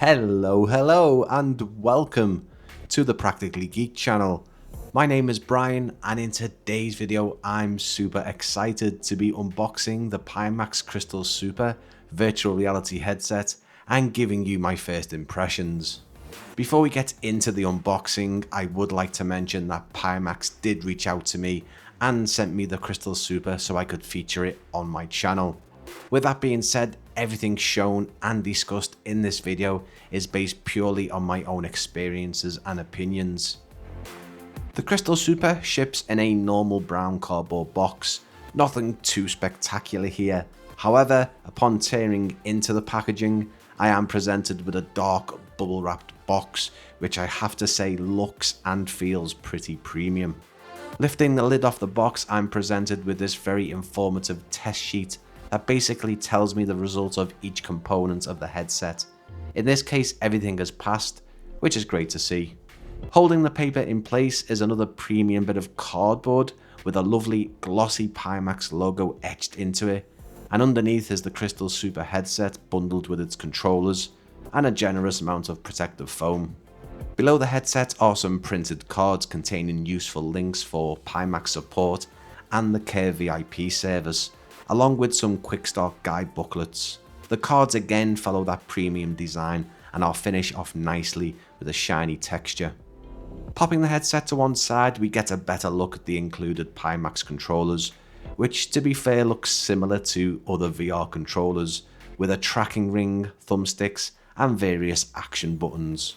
Hello, and welcome to the Practically Geek channel. My name is Brian, and in today's video, I'm super excited to be unboxing the Pimax Crystal Super virtual reality headset and giving you my first impressions. Before we get into the unboxing, I would like to mention that Pimax did reach out to me and sent me the Crystal Super so I could feature it on my channel. With that being said, everything shown and discussed in this video is based purely on my own experiences and opinions. The Crystal Super ships in a normal brown cardboard box, nothing too spectacular here. However, upon tearing into the packaging, I am presented with a dark bubble wrapped box, which I have to say looks and feels pretty premium. Lifting the lid off the box, I'm presented with this very informative test sheet that basically tells me the result of each component of the headset. In this case, everything has passed, which is great to see. Holding the paper in place is another premium bit of cardboard with a lovely glossy Pimax logo etched into it, and underneath is the Crystal Super headset bundled with its controllers and a generous amount of protective foam. Below the headset are some printed cards containing useful links for Pimax support and the Care VIP service, along with some quick start guide booklets. The cards again follow that premium design and are finished off nicely with a shiny texture. Popping the headset to one side, we get a better look at the included Pimax controllers, which to be fair looks similar to other VR controllers, with a tracking ring, thumbsticks and various action buttons.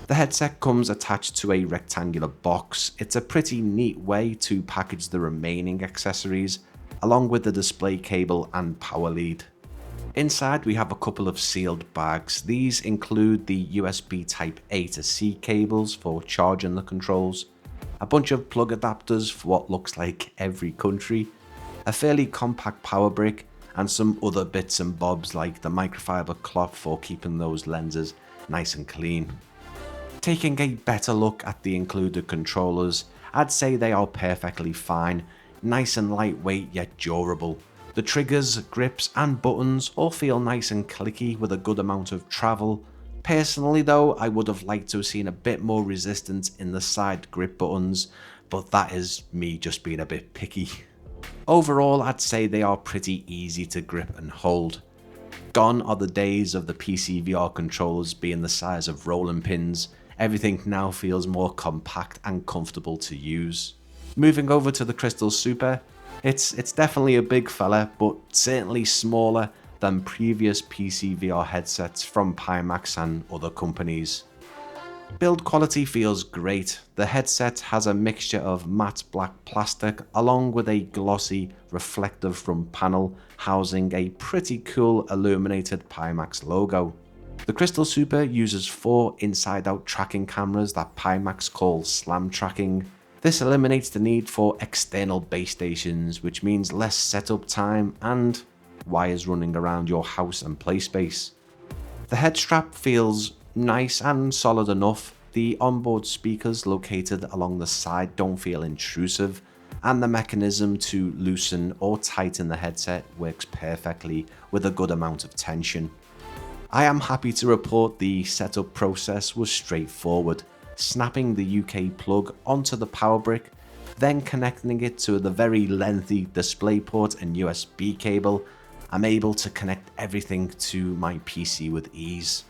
The headset comes attached to a rectangular box. It's a pretty neat way to package the remaining accessories, along with the display cable and power lead. Inside we have a couple of sealed bags. These include the USB Type A to C cables for charging the controls, a bunch of plug adapters for what looks like every country, a fairly compact power brick, and some other bits and bobs like the microfiber cloth for keeping those lenses nice and clean. Taking a better look at the included controllers, I'd say they are perfectly fine, nice and lightweight yet durable. The triggers, grips and buttons all feel nice and clicky with a good amount of travel. Personally though, I would have liked to have seen a bit more resistance in the side grip buttons, but that is me just being a bit picky. Overall, I'd say they are pretty easy to grip and hold. Gone are the days of the PC VR controllers being the size of rolling pins. Everything now feels more compact and comfortable to use. Moving over to the Crystal Super, it's definitely a big fella, but certainly smaller than previous PC VR headsets from Pimax and other companies. Build quality feels great. The headset has a mixture of matte black plastic along with a glossy reflective front panel housing a pretty cool illuminated Pimax logo. The Crystal Super uses 4 inside-out tracking cameras that Pimax calls slam tracking. This eliminates the need for external base stations, which means less setup time and wires running around your house and play space. The head strap feels nice and solid enough. The onboard speakers located along the side don't feel intrusive, and the mechanism to loosen or tighten the headset works perfectly with a good amount of tension. I am happy to report the setup process was straightforward. Snapping the UK plug onto the power brick, then connecting it to the very lengthy DisplayPort and USB cable, I'm able to connect everything to my PC with ease.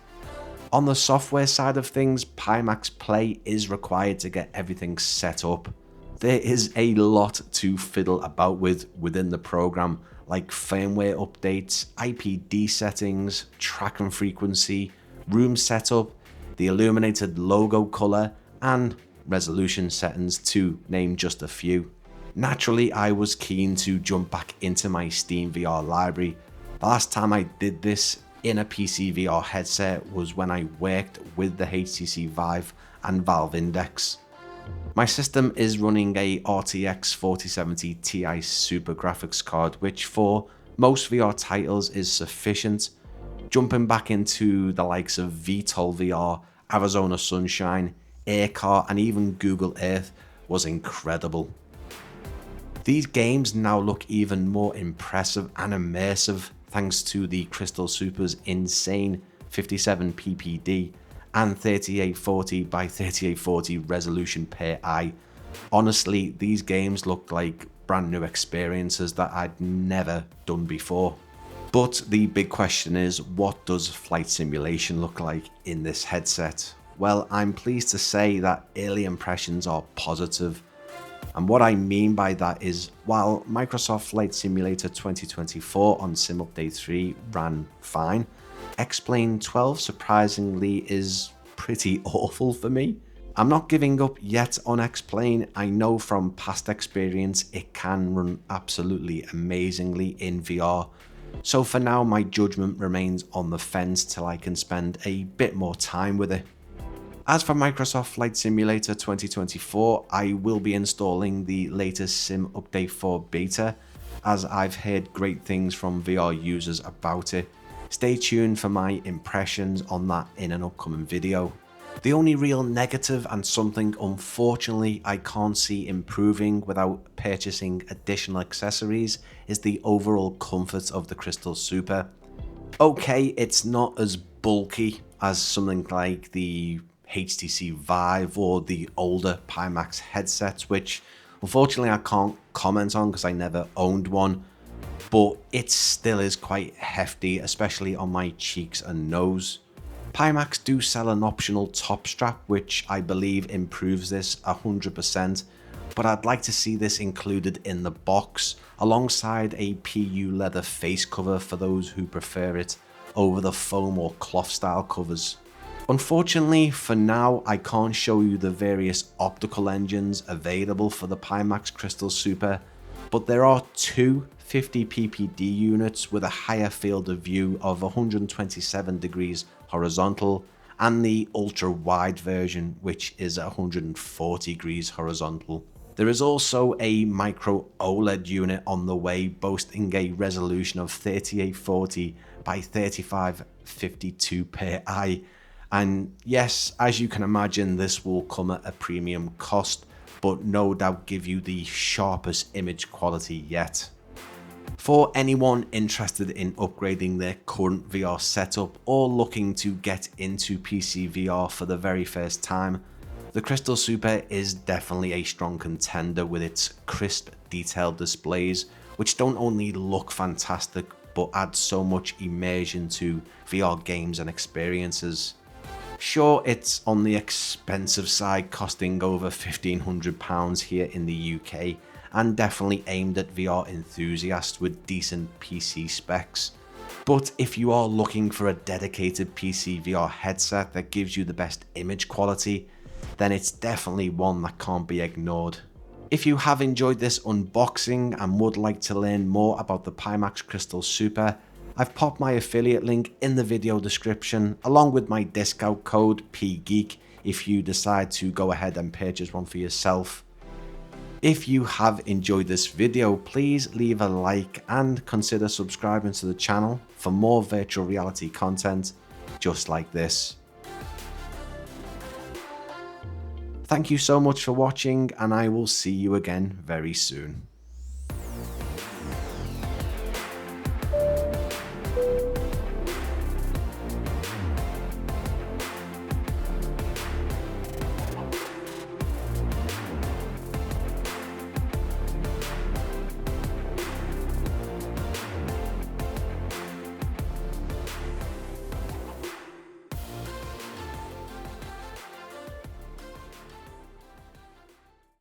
On the software side of things, Pimax Play is required to get everything set up. There is a lot to fiddle about with within the program, like firmware updates, IPD settings, tracking frequency, room setup, the illuminated logo color, and resolution settings, to name just a few. Naturally, I was keen to jump back into my Steam VR library. The last time I did this in a PC VR headset was when I worked with the HTC Vive and Valve Index. My system is running a RTX 4070 Ti Super graphics card, which for most VR titles is sufficient. Jumping back into the likes of VTOL VR, Arizona Sunshine, Aircar and even Google Earth was incredible. These games now look even more impressive and immersive thanks to the Crystal Super's insane 57 ppd and 3840 by 3840 resolution per eye. Honestly, these games look like brand new experiences that I'd never done before. But the big question is, what does flight simulation look like in this headset? Well, I'm pleased to say that early impressions are positive. And what I mean by that is, while Microsoft Flight Simulator 2024 on Sim Update 3 ran fine, X-Plane 12 surprisingly is pretty awful for me. I'm not giving up yet on X-Plane. I know from past experience it can run absolutely amazingly in VR. So for now, my judgment remains on the fence till I can spend a bit more time with it. As for Microsoft Flight Simulator 2024, I will be installing the latest Sim Update 4 beta, as I've heard great things from VR users about it. Stay tuned for my impressions on that in an upcoming video. The only real negative, and something unfortunately I can't see improving without purchasing additional accessories, is the overall comfort of the Crystal Super. Okay, it's not as bulky as something like the HTC Vive or the older Pimax headsets, which unfortunately I can't comment on because I never owned one, but it still is quite hefty, especially on my cheeks and nose. Pimax do sell an optional top strap, which I believe improves this 100%, but I'd like to see this included in the box, alongside a PU leather face cover for those who prefer it over the foam or cloth style covers. Unfortunately, for now, I can't show you the various optical engines available for the Pimax Crystal Super, but there are two 50 ppd units with a higher field of view of 127 degrees horizontal, and the ultra wide version, which is 140 degrees horizontal. There is also a micro OLED unit on the way, boasting a resolution of 3840 by 3552 per eye. And yes, as you can imagine, this will come at a premium cost, but no doubt give you the sharpest image quality yet. For anyone interested in upgrading their current VR setup or looking to get into PC VR for the very first time, the Crystal Super is definitely a strong contender with its crisp, detailed displays, which don't only look fantastic but add so much immersion to VR games and experiences. Sure, it's on the expensive side, costing over £1,500 here in the UK, and definitely aimed at VR enthusiasts with decent PC specs. But if you are looking for a dedicated PC VR headset that gives you the best image quality, then it's definitely one that can't be ignored. If you have enjoyed this unboxing and would like to learn more about the Pimax Crystal Super, I've popped my affiliate link in the video description, along with my discount code PGEEK if you decide to go ahead and purchase one for yourself. If you have enjoyed this video, please leave a like and consider subscribing to the channel for more virtual reality content just like this. Thank you so much for watching, and I will see you again very soon.